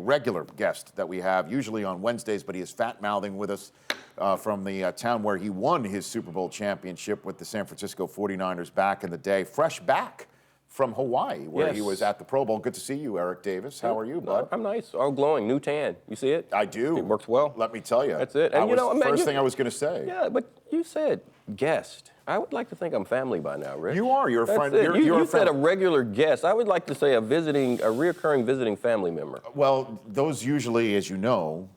regular guest that we have, usually on Wednesdays, but he is fat-mouthing with us from the town where he won his Super Bowl championship with the San Francisco 49ers back in the day. Fresh back from Hawaii, where he was at the Pro Bowl. Good to see you, Eric Davis. How are you, bud? I'm nice. All glowing. New tan. You see it? I do. It works well. Let me tell you. That's it. And first thing I was going to say. Yeah, but you said guest. I would like to think I'm family by now, Rick. You are. You're a friend. You said a regular guest. I would like to say a reoccurring visiting family member. Well, those usually, as you know,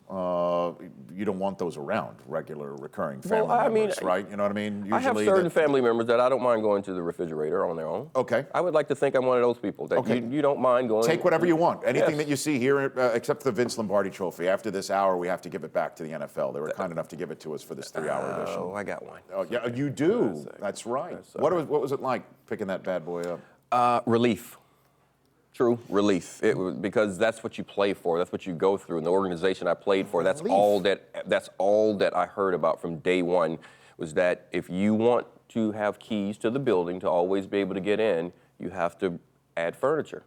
you don't want those around, regular recurring family members, right? You know what I mean? Usually I have certain family members that I don't mind going to the refrigerator on their own. Okay. I would like to think I'm one of those people that you don't mind going. Take whatever you want. Anything that you see here, except the Vince Lombardi Trophy. After this hour, we have to give it back to the NFL. They were kind enough to give it to us for this 3-hour edition. Oh, I got one. Oh, yeah, you do. That's right. What was it like picking that bad boy up? Relief. True, relief. It was because that's what you play for. That's what you go through. And the organization I played for, that's all that I heard about from day one, was that if you want to have keys to the building to always be able to get in, you have to add furniture.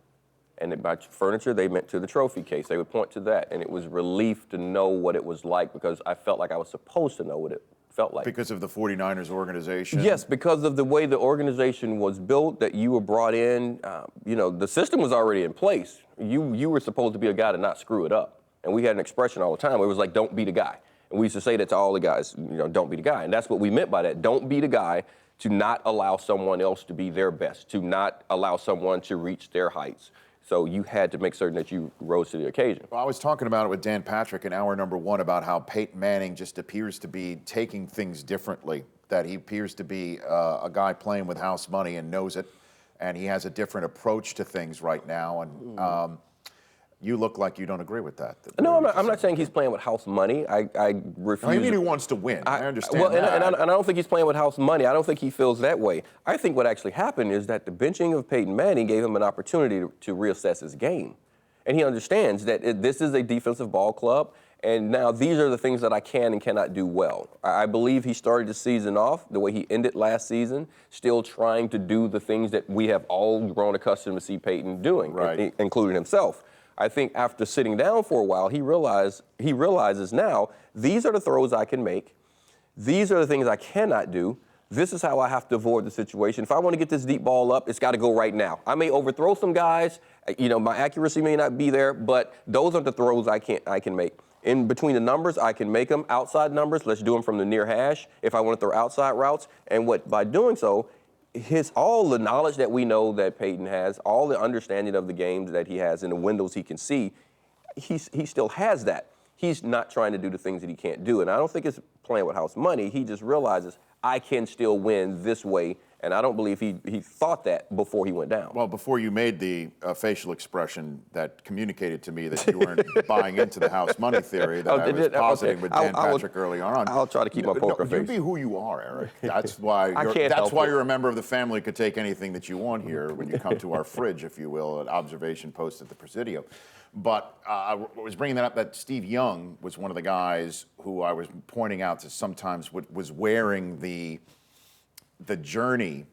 And by furniture, they meant to the trophy case. They would point to that. And it was relief to know what it was like, because I felt like I was supposed to know what it felt like. Because of the 49ers organization? Yes, because of the way the organization was built, that you were brought in. The system was already in place. You were supposed to be a guy to not screw it up. And we had an expression all the time. It was like, don't be the guy. And we used to say that to all the guys, don't be the guy. And that's what we meant by that. Don't be the guy to not allow someone else to be their best, to not allow someone to reach their heights. So you had to make certain that you rose to the occasion. Well, I was talking about it with Dan Patrick in hour number one about how Peyton Manning just appears to be taking things differently, that he appears to be a guy playing with house money and knows it, and he has a different approach to things right now. And you look like you don't agree with that. No, I'm not saying he's playing with house money. I refuse. I mean, he wants to win. I understand that. And I don't think he's playing with house money. I don't think he feels that way. I think what actually happened is that the benching of Peyton Manning gave him an opportunity to reassess his game. And he understands that this is a defensive ball club, and now these are the things that I can and cannot do well. I believe he started the season off the way he ended last season, still trying to do the things that we have all grown accustomed to see Peyton doing, right, including himself. I think after sitting down for a while, he realizes now, these are the throws I can make. These are the things I cannot do. This is how I have to avoid the situation. If I want to get this deep ball up, it's got to go right now. I may overthrow some guys. My accuracy may not be there, but those are the throws I can make. In between the numbers, I can make them outside numbers. Let's do them from the near hash if I want to throw outside routes. And by doing so, all the knowledge that we know that Peyton has, all the understanding of the games that he has and the windows he can see, he still has that. He's not trying to do the things that he can't do. And I don't think it's playing with house money. He just realizes, I can still win this way. And I don't believe he thought that before he went down. Well, before you made the facial expression that communicated to me that you weren't buying into the house money theory that I was positing with Dan Patrick early on. I'll try to keep my poker face. You be who you are, Eric. That's why you're a member of the family, could take anything that you want here when you come to our fridge, if you will, an observation post at the Presidio. But I was bringing that up, that Steve Young was one of the guys who I was pointing out to sometimes was wearing the journey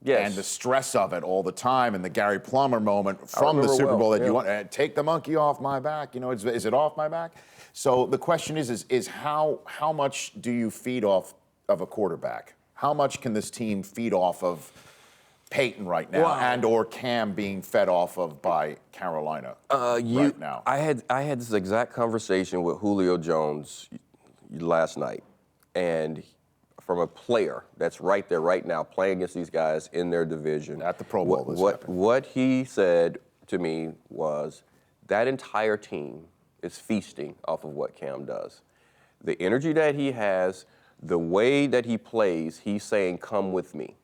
and the stress of it all the time, and the Gary Plummer moment from the Super Bowl that you want, take the monkey off my back, is it off my back? So the question is how much do you feed off of a quarterback? How much can this team feed off of Peyton right now, and or Cam being fed off of by Carolina right now? I had this exact conversation with Julio Jones last night, and from a player that's right there right now playing against these guys in their division. At the Pro Bowl what he said to me was that entire team is feasting off of what Cam does. The energy that he has, the way that he plays, he's saying, come with me.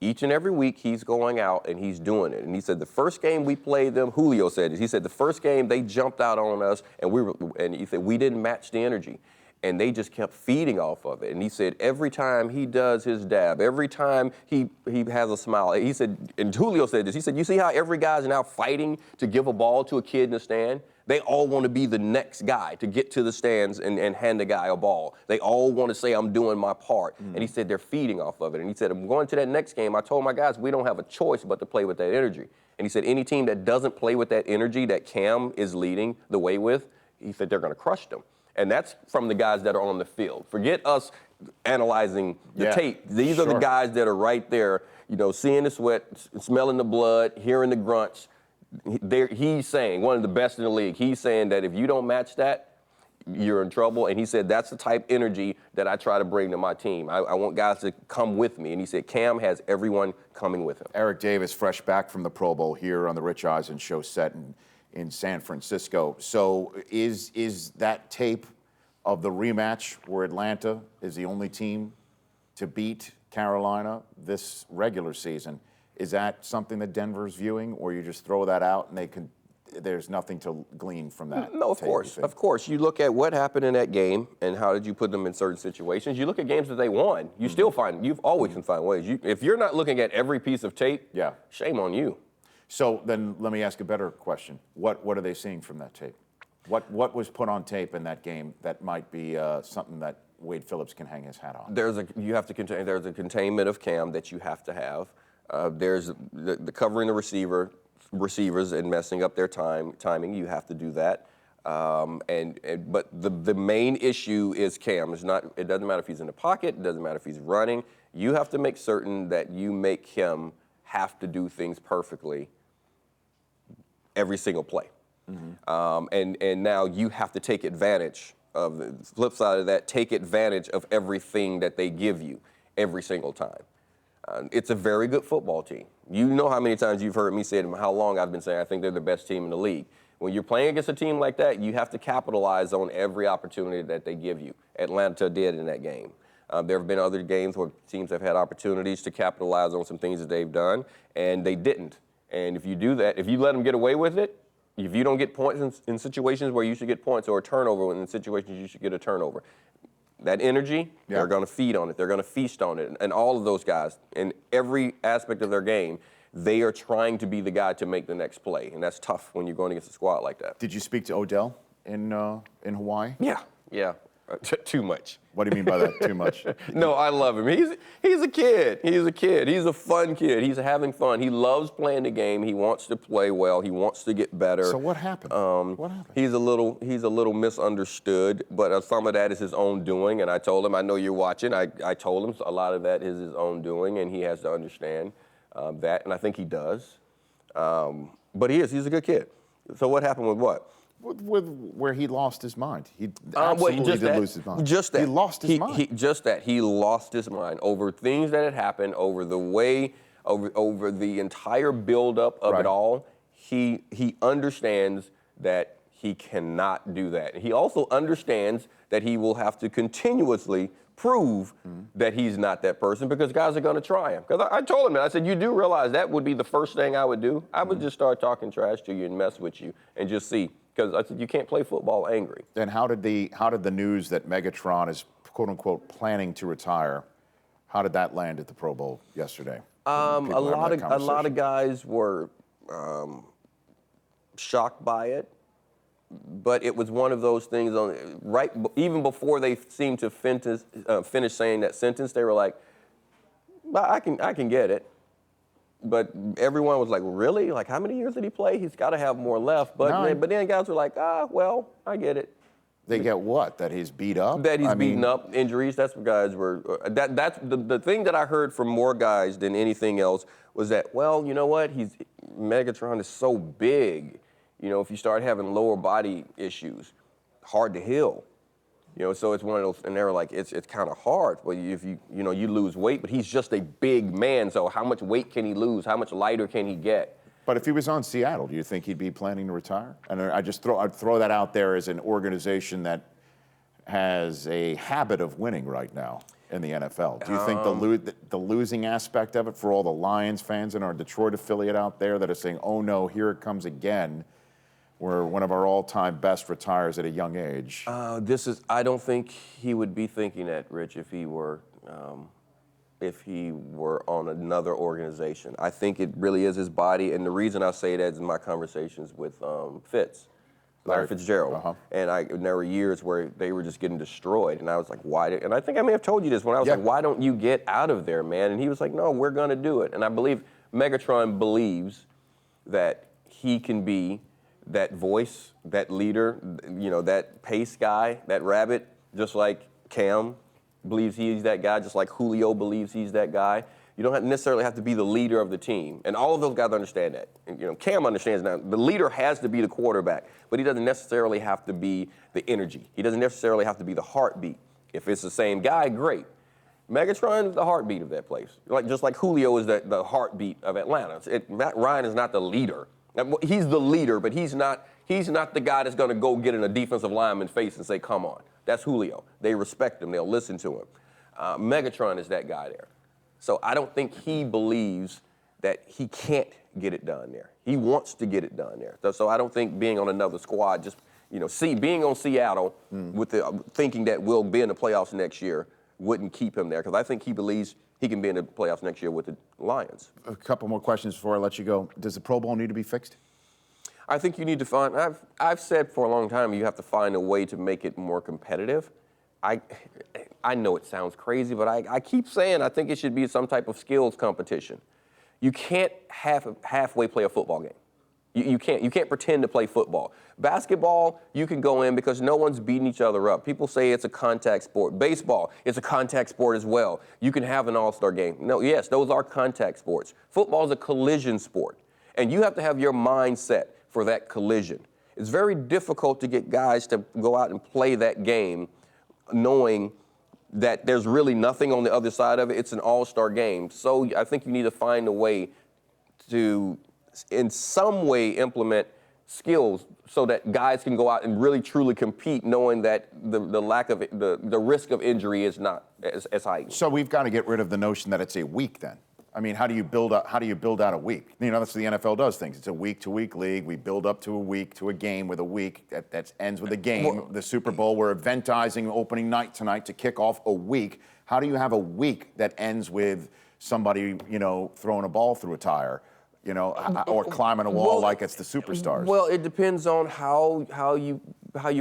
Each and every week he's going out and he's doing it. And he said the first game we played them, Julio said it, he said the first game they jumped out on us and he said we didn't match the energy. And they just kept feeding off of it. And he said every time he does his dab, every time he has a smile, he said, and Julio said this, he said, you see how every guy's now fighting to give a ball to a kid in the stand? They all want to be the next guy to get to the stands and hand the guy a ball. They all want to say, I'm doing my part. And he said they're feeding off of it. And he said, I'm going to that next game. I told my guys, we don't have a choice but to play with that energy. And he said, any team that doesn't play with that energy that Cam is leading the way with, he said they're going to crush them. And that's from the guys that are on the field. Forget us analyzing the tape. These are the guys that are right there, seeing the sweat, smelling the blood, hearing the grunts. He's saying, one of the best in the league, he's saying that if you don't match that, you're in trouble. And he said, that's the type of energy that I try to bring to my team. I want guys to come with me. And he said, Cam has everyone coming with him. Eric Davis, fresh back from the Pro Bowl here on the Rich Eisen Show set in San Francisco. So is that tape of the rematch where Atlanta is the only team to beat Carolina this regular season, is that something that Denver's viewing, or you just throw that out and there's nothing to glean from that? No, of course. Of course. You look at what happened in that game and how did you put them in certain situations. You look at games that they won. You still you've always can find ways. If you're not looking at every piece of tape, shame on you. So then let me ask a better question. What are they seeing from that tape? What was put on tape in that game that might be something that Wade Phillips can hang his hat on? There's a containment of Cam that you have to have. There's the covering the receivers and messing up their timing. You have to do that. But the main issue is Cam. It doesn't matter if he's in the pocket. It doesn't matter if he's running. You have to make certain that you make him have to do things perfectly every single play. And now you have to take advantage of the flip side of that. Take advantage of everything that they give you every single time. It's a very good football team. You know how many times you've heard me say it, how long I've been saying I think they're the best team in the league. When you're playing against a team like that, you have to capitalize on every opportunity that they give you. Atlanta did in that game. There have been other games where teams have had opportunities to capitalize on some things that they've done, and they didn't. And if you do that, if you let them get away with it, if you don't get points in situations where you should get points, or a turnover in situations you should get a turnover, that energy, they're going to feed on it. They're going to feast on it. And all of those guys, in every aspect of their game, they are trying to be the guy to make the next play. And that's tough when you're going against a squad like that. Did you speak to Odell in Hawaii? Yeah. Too much. What do you mean by that, too much? No, I love him. He's a kid. He's a fun kid. He's having fun. He loves playing the game. He wants to play well. He wants to get better. So what happened? What happened? He's a little misunderstood, but some of that is his own doing. And I told him, I know you're watching. I told him a lot of that is his own doing, and he has to understand that. And I think he does. But he's a good kid. So what happened with what? With where he lost his mind. He absolutely did lose his mind. Just that. He lost his mind. He lost his mind over things that had happened, over the way, over the entire buildup of it all. He understands that he cannot do that. And he also understands that he will have to continuously prove that he's not that person, because guys are going to try him. Because I told him, I said, you do realize that would be the first thing I would do? I would just start talking trash to you and mess with you and just see. Because I said, you can't play football angry. Then how did the news that Megatron is, quote unquote, planning to retire, how did that land at the Pro Bowl yesterday? A lot of guys were shocked by it, but it was one of those things. Even before they seemed to finish saying that sentence, they were like, I can get it. But everyone was like, really? Like, how many years did he play? He's got to have more left. But then guys were like, well, I get it. They get what? That he's beat up? That he's beaten up, injuries. That's what guys were. That's the thing that I heard from more guys than anything else was that, well, you know what? Megatron is so big. If you start having lower body issues, hard to heal. So it's one of those, and they were like, it's kind of hard. But if you lose weight, but he's just a big man. So how much weight can he lose? How much lighter can he get? But if he was on Seattle, do you think he'd be planning to retire? And I'd throw that out there as an organization that has a habit of winning right now in the NFL. Do you think the losing aspect of it for all the Lions fans and our Detroit affiliate out there that are saying, oh no, here it comes again, where one of our all-time best retires at a young age? I don't think he would be thinking that, Rich, if he were on another organization. I think it really is his body, and the reason I say that is in my conversations with Fitz. Larry Fitzgerald. And there were years where they were just getting destroyed. And I was like, why? And I think I may have told you this when I was like, why don't you get out of there, man? And he was like, no, we're going to do it. And I believe Megatron believes that he can be that voice, that leader, that pace guy, that rabbit, just like Cam believes he's that guy, just like Julio believes he's that guy. You don't necessarily have to be the leader of the team. And all of those guys understand that. And, Cam understands now. The leader has to be the quarterback, but he doesn't necessarily have to be the energy. He doesn't necessarily have to be the heartbeat. If it's the same guy, great. Megatron is the heartbeat of that place. Just like Julio is the heartbeat of Atlanta. Matt Ryan is not the leader. He's the leader, but he's not the guy that's going to go get in a defensive lineman's face and say, come on. That's Julio. They respect him. They'll listen to him. Megatron is that guy there. So I don't think he believes that he can't get it done there. He wants to get it done there. So I don't think being on another squad, being on Seattle with the thinking that we'll be in the playoffs next year wouldn't keep him there, because I think he believes he can be in the playoffs next year with the Lions. A couple more questions before I let you go. Does the Pro Bowl need to be fixed? I think you need to find, I've said for a long time, you have to find a way to make it more competitive. I know it sounds crazy, but I keep saying I think it should be some type of skills competition. You can't halfway play a football game. You can't pretend to play football. Basketball, you can go in because no one's beating each other up. People say it's a contact sport. Baseball, it's a contact sport as well. You can have an all-star game. No, yes, those are contact sports. Football is a collision sport, and you have to have your mind set for that collision. It's very difficult to get guys to go out and play that game knowing that there's really nothing on the other side of it. It's an all-star game. So I think you need to find a way to, in some way, implement skills so that guys can go out and really truly compete, knowing that the lack of the risk of injury is not as high. So we've got to get rid of the notion that it's a week then. I mean, how do you build out a week? That's the NFL does things. It's a week-to-week league. We build up to a week, to a game with a week that ends with a game. Well, the Super Bowl, we're eventizing opening night tonight to kick off a week. How do you have a week that ends with somebody, throwing a ball through a tire, or climbing a wall like it's the superstars? Well, it depends on how you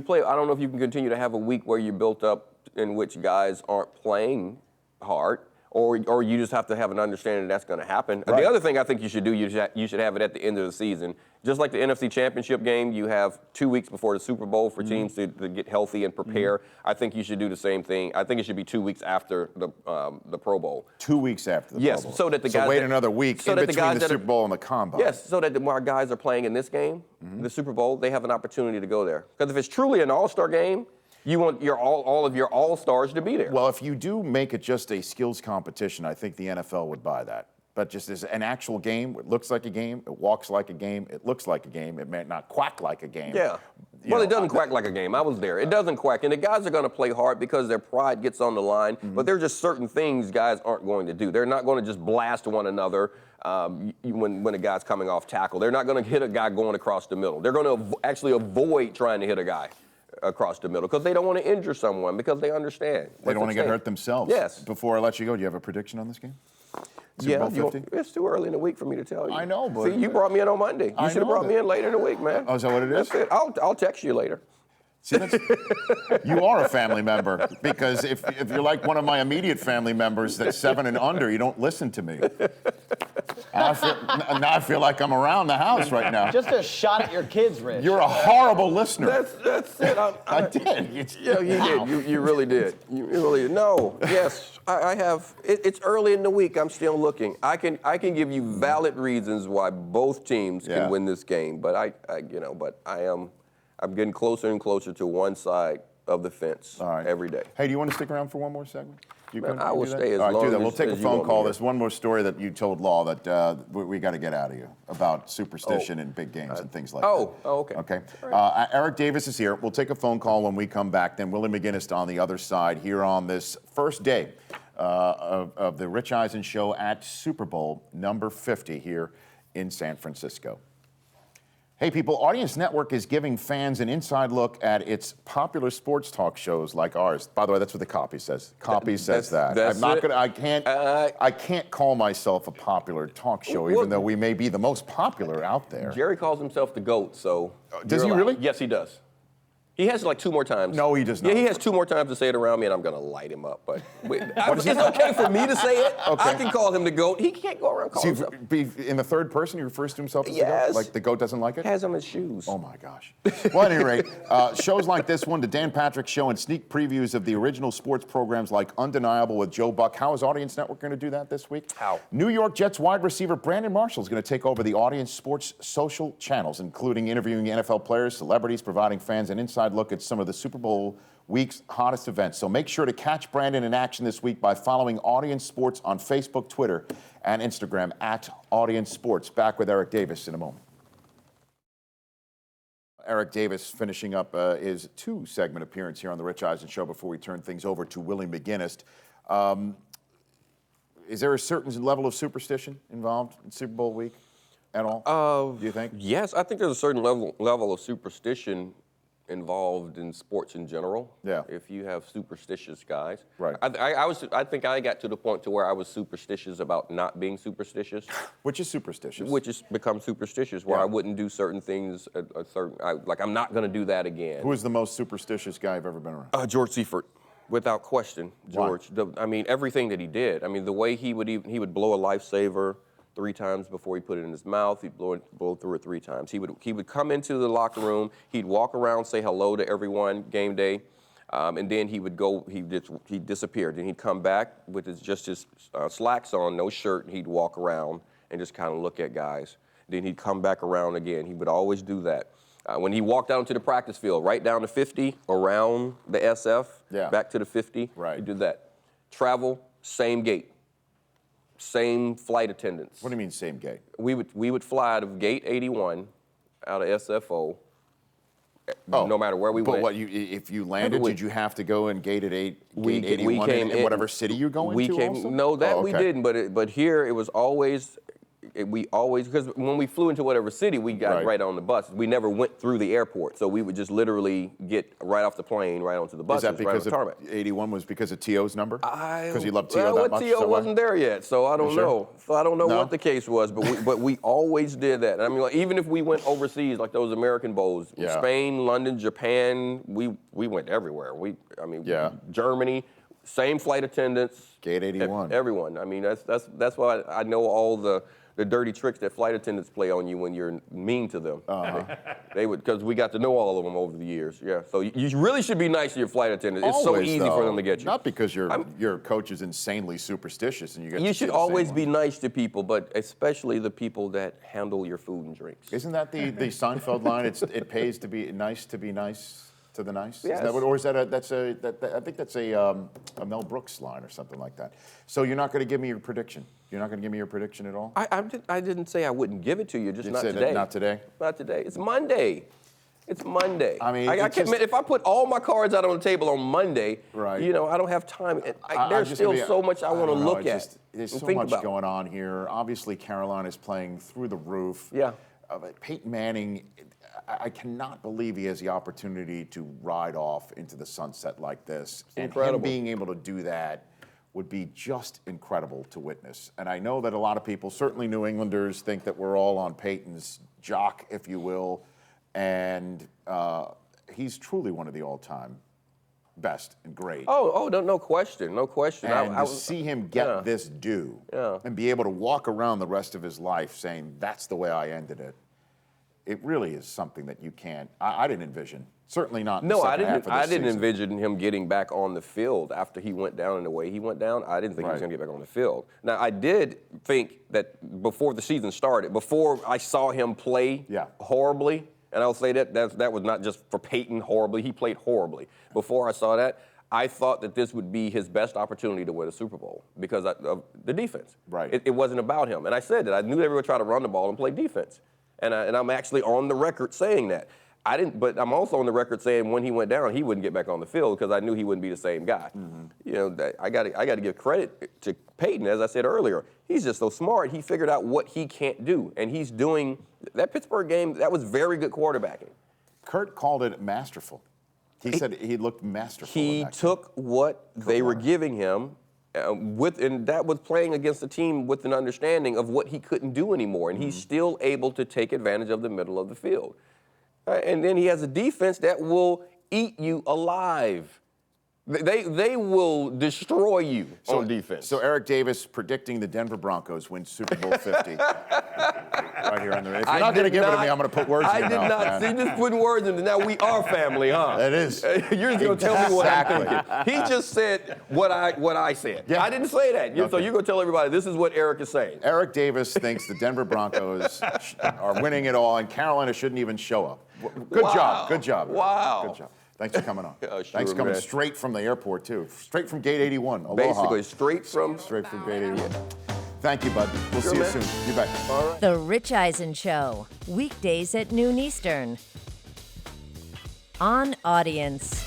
play. I don't know if you can continue to have a week where you're built up in which guys aren't playing hard. Or you just have to have an understanding that's going to happen. Right. The other thing I think you should do, you should have it at the end of the season. Just like the NFC Championship game, you have 2 weeks before the Super Bowl for teams to get healthy and prepare. I think you should do the same thing. I think it should be 2 weeks after the Pro Bowl. 2 weeks after the Pro Bowl. So that the guys wait another week in between the Super Bowl and the Combine. Yes, so that our guys are playing in this game, the Super Bowl, they have an opportunity to go there. Because if it's truly an all-star game, you want all of your all-stars to be there. Well, if you do make it just a skills competition, I think the NFL would buy that. But just as an actual game, it looks like a game, it walks like a game, it looks like a game, it may not quack like a game. Yeah. Well, it doesn't quack like a game. I was there. It doesn't quack. And the guys are going to play hard because their pride gets on the line. But there are just certain things guys aren't going to do. They're not going to just blast one another when a guy's coming off tackle. They're not going to hit a guy going across the middle. They're going to actually avoid trying to hit a guy across the middle because they don't want to injure someone because they understand. They don't want to get hurt themselves. Yes. Before I let you go, do you have a prediction on this game? Super Bowl 50? It's too early in the week for me to tell you. I know, but... See, you brought me in on Monday. You should have brought me in later in the week, man. Oh, is that what it is? That's it. I'll text you later. See, you are a family member, because if you're like one of my immediate family members that's 7 and under, you don't listen to me. Now I feel like I'm around the house right now. Just a shot at your kids, Rich. You're a horrible listener. That's it. I did. Yeah, you did. You really did. You really did. No, yes, I have. It's early in the week. I'm still looking. I can give you valid reasons why both teams can win this game, but I'm getting closer and closer to one side of the fence every day. Hey, do you want to stick around for one more segment? I will stay as long as do that. We'll take a phone call. There's There's one more story that you told Law that we got to get out of you about superstition in big games and things like that. Oh, okay. Okay. Right. Eric Davis is here. We'll take a phone call when we come back. Then Willie McGinnis on the other side here on this first day of the Rich Eisen Show at Super Bowl number 50 here in San Francisco. Hey people, Audience Network is giving fans an inside look at its popular sports talk shows like ours. By the way, that's what the copy says. Copy says that. That's I'm not it? gonna. I can't call myself a popular talk show, even though we may be the most popular out there. Jerry calls himself the GOAT, so. Does he really? Yes, he does. He has like 2 more times. No, he does not. Yeah, he has 2 more times to say it around me, and I'm going to light him up. But it's okay for me to say it. Okay. I can call him the GOAT. He can't go around calling himself. In the third person, he refers to himself as the Yes. GOAT? Like the GOAT doesn't like it? Has on his shoes. Oh, my gosh. Well, at any rate, shows like this one, the Dan Patrick Show, and sneak previews of the original sports programs like Undeniable with Joe Buck. How is Audience Network going to do that this week? How? New York Jets wide receiver Brandon Marshall is going to take over the Audience Sports social channels, including interviewing NFL players, celebrities, providing fans an inside look at some of the Super Bowl week's hottest events. So make sure to catch Brandon in action this week by following Audience Sports on Facebook, Twitter, and Instagram at Audience Sports. Back with Eric Davis in a moment. Eric Davis finishing up his 2-segment appearance here on the Rich Eisen Show before we turn things over to Willie McGinnis. Is there a certain level of superstition involved in Super Bowl week at all, do you think? Yes, I think there's a certain level of superstition involved in sports in general. Yeah. If you have superstitious guys. Right. I think I got to the point to where I was superstitious about not being superstitious. Which is superstitious. Which has become superstitious, where Yeah. I wouldn't do certain things, like I'm not going to do that again. Who is the most superstitious guy I've ever been around? George Seifert, without question. George. I mean, everything that he did. I mean, the way he would blow a lifesaver 3 times before he put it in his mouth. He'd blow through it 3 times. He would come into the locker room. He'd walk around, say hello to everyone game day, and then he would go. He disappeared. Then he'd come back with his slacks on, no shirt, and he'd walk around and just kind of look at guys. Then he'd come back around again. He would always do that. When he walked out into the practice field, right down to 50, around the SF, back to the 50, right. He'd do that. Travel, same gate. Same flight attendants. What do you mean same gate? We would fly out of gate 81, out of SFO, no matter where we went. But if you landed, did you have to go in gate 81 in whatever city you go into also? No, that we didn't, but here it was always, because when we flew into whatever city, we got right on the bus. We never went through the airport, so we would just literally get right off the plane, right onto the bus. Is that because 81 was because of T.O.'s number? Because you love T.O. that much? T.O. wasn't there yet, so I don't know. So I don't know what the case was, but we always did that. I mean, like, even if we went overseas, like those American Bowls, Spain, London, Japan, we went everywhere. Germany, same flight attendants. Gate 81. Everyone. I mean, that's why I know all the dirty tricks that flight attendants play on you when you're mean to them. They would, because we got to know all of them over the years. Yeah. So you really should be nice to your flight attendants. It's so easy for them to get you. Not because your coach is insanely superstitious and you get. You should always be nice to people, but especially the people that handle your food and drinks. Isn't that the Seinfeld line? It pays to be nice to the nice. Yes. Is that what, or is that I think that's a Mel Brooks line or something like that. So you're not going to give me your prediction. You're not going to give me your prediction at all? I didn't say I wouldn't give it to you, just not today. Not today? Not today. It's Monday. It's Monday. I mean, I can't, if I put all my cards out on the table on Monday, right. I don't have time. There's still so much I want to look at. There's so much going on here. Obviously, Carolina's playing through the roof. Yeah. Peyton Manning, I cannot believe he has the opportunity to ride off into the sunset like this. And him being able to do that would be just incredible to witness. And I know that a lot of people, certainly New Englanders, think that we're all on Peyton's jock, if you will. And he's truly one of the all-time best and great. Oh, no question, no question. And to see him get this due and be able to walk around the rest of his life saying, that's the way I ended it, it really is something that you can't, I didn't envision. Certainly not in the second half of this I didn't season. envision him getting back on the field after he went down in the way he went down. I didn't think he was going to get back on the field. Now, I did think that before the season started, before I saw him play horribly, and I'll say that was not just for Peyton horribly, he played horribly. Before I saw that, I thought that this would be his best opportunity to win a Super Bowl because of the defense. Right. It wasn't about him. And I said that. I knew they were trying to run the ball and play defense. And I'm actually on the record saying that. But I'm also on the record saying when he went down, he wouldn't get back on the field because I knew he wouldn't be the same guy. Mm-hmm. I got to give credit to Peyton, as I said earlier. He's just so smart. He figured out what he can't do, and he's doing That Pittsburgh game, that was very good quarterbacking. Kurt called it masterful. He said he looked masterful. He took what they were giving him, and that was playing against a team with an understanding of what he couldn't do anymore, and he's still able to take advantage of the middle of the field. And then he has a defense that will eat you alive. They will destroy you on defense. So Eric Davis predicting the Denver Broncos win Super Bowl 50. Right here on the radio. If you're not going to give it to me, I'm going to put words in your mouth. I did not. See, just putting words in. Now we are family, huh? It is. You're just going to tell me what I'm thinking. He just said what I said. Yeah. I didn't say that. Okay. So you're going to tell everybody this is what Eric is saying. Eric Davis thinks the Denver Broncos are winning it all, and Carolina shouldn't even show up. Good job. Good job. Wow. Good job. Thanks for coming on. Sure, Thanks for coming man. straight from the airport, too. Straight from Gate 81. Aloha. Basically, straight from Gate 81. Thank you, bud. We'll see you soon. You bet. All right. The Rich Eisen Show, weekdays at noon Eastern. On Audience.